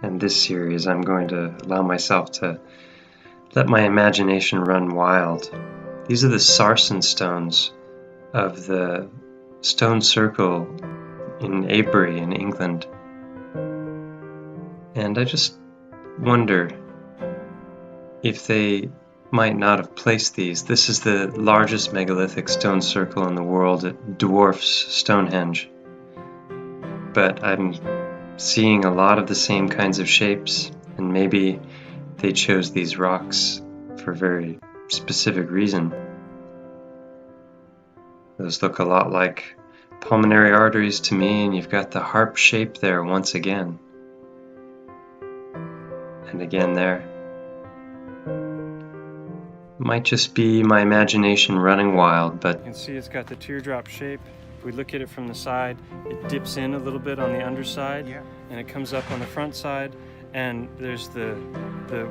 and this series I'm going to allow myself to let my imagination run wild. These are the sarsen stones of the stone circle in Avebury in England. And I just wonder if they might not have placed these. This is the largest megalithic stone circle in the world. It dwarfs Stonehenge. But I'm seeing a lot of the same kinds of shapes, and maybe they chose these rocks for a very specific reason. Those look a lot like pulmonary arteries to me, and you've got the harp shape there once again. And again there. Might just be my imagination running wild, but you can see it's got the teardrop shape. If we look at it from the side, it dips in a little bit on the underside, and it comes up on the front side, and there's the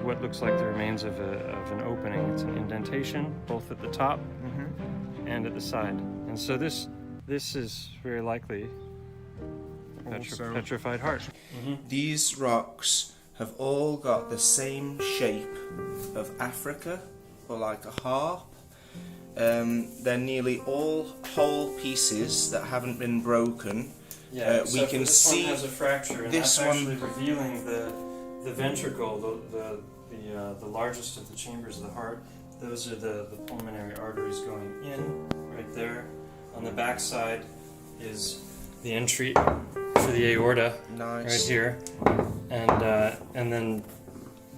what looks like the remains of an opening. It's an indentation, both at the top and at the side. And so this is very likely a petrified heart. These rocks have all got the same shape of Africa, or like a harp. They're nearly all whole pieces that haven't been broken. Yeah, we can this see one has a fracture, and this that's one actually revealing the ventricle, the largest of the chambers of the heart. Those are the pulmonary arteries going in right there. On the back side is the entry for the aorta, right here, and then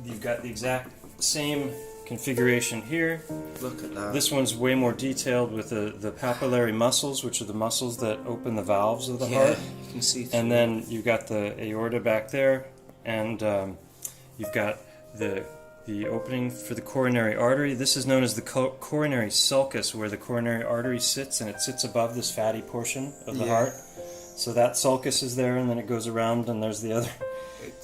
you've got the exact same configuration here. Look at that. This one's way more detailed with the papillary muscles, which are the muscles that open the valves of the heart. You can see through. And then you've got the aorta back there, and you've got the opening for the coronary artery. This is known as the coronary sulcus, where the coronary artery sits, and it sits above this fatty portion of the heart. So that sulcus is there, and then it goes around, and there's the other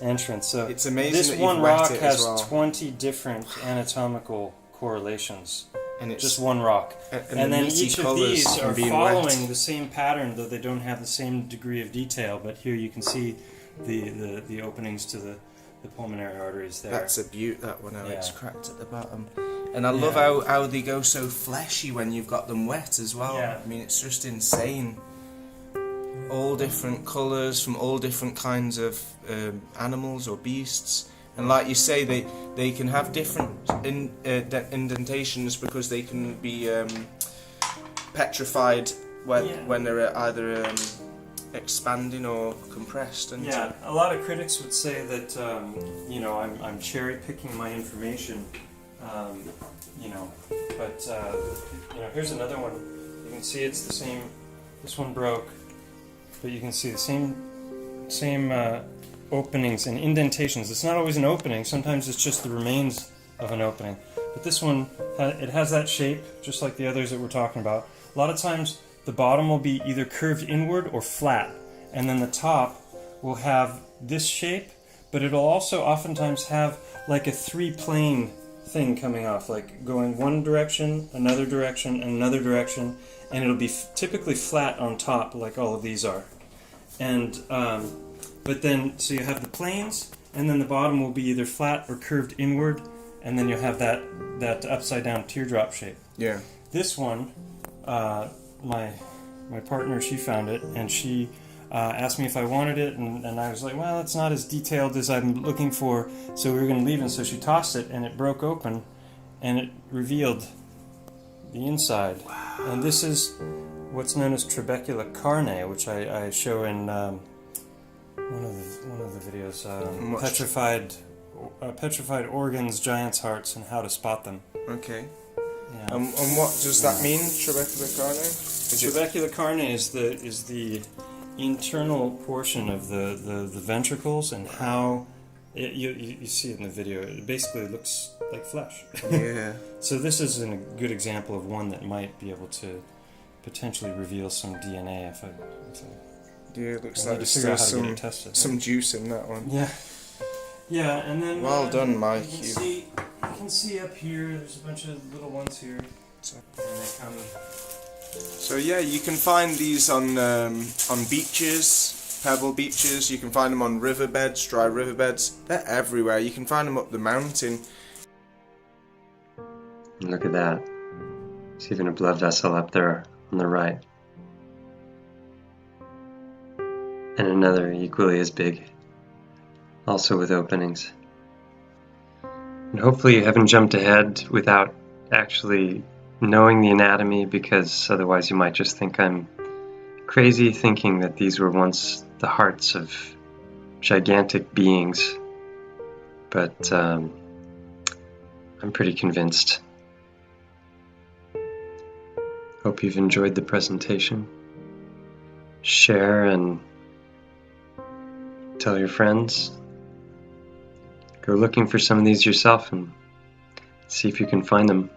entrance. So it's amazing this that one you've wet rock it has as well. 20 different anatomical correlations. And it's just one rock. And then each of these are following the same pattern, though they don't have the same degree of detail. But here you can see the openings to the pulmonary arteries there. That's a beaut, that one, how it's cracked at the bottom. And I love how they go so fleshy when you've got them wet as well. Yeah. I mean, it's just insane. All different colours from all different kinds of animals or beasts. And like you say, they can have different indentations because they can be petrified when they're either expanding or compressed. And a lot of critics would say that I'm cherry picking my information, but here's another one. You can see it's the same. This one broke, but you can see the same openings and indentations. It's not always an opening. Sometimes it's just the remains of an opening. But this one, it has that shape, just like the others that we're talking about. A lot of times, the bottom will be either curved inward or flat, and then the top will have this shape, but it'll also oftentimes have like a three-plane thing coming off, like going one direction, another direction, and another direction, and it'll be typically flat on top, like all of these are. And but then, so you have the planes, and then the bottom will be either flat or curved inward, and then you'll have that upside-down teardrop shape. Yeah. This one, my partner, she found it, and she asked me if I wanted it, and I was like, well, it's not as detailed as I'm looking for, so we were going to leave it. So she tossed it, and it broke open, and it revealed the inside. Wow. And this is what's known as trabecula carne, which I show in one of the videos, petrified organs, giants' hearts, and how to spot them. Okay. Yeah. And what does that mean, trabecula carne? Trabecula carne is the internal portion of the ventricles, and how you see it in the video. It basically looks like flesh. Yeah. So this is a good example of one that might be able to potentially reveal some DNA if I yeah, it looks I like need there's to figure still out how to get it tested. some juice in that one. Yeah. Yeah, and then well done, Mike. You can see up here. There's a bunch of little ones here. And they come. So yeah, you can find these on beaches, pebble beaches, you can find them on riverbeds, dry riverbeds. They're everywhere. You can find them up the mountain. Look at that. There's even a blood vessel up there on the right. And another equally as big, also with openings. And hopefully you haven't jumped ahead without actually knowing the anatomy, because otherwise you might just think I'm crazy thinking that these were once the hearts of gigantic beings. But I'm pretty convinced. Hope you've enjoyed the presentation. Share and tell your friends. Go looking for some of these yourself and see if you can find them.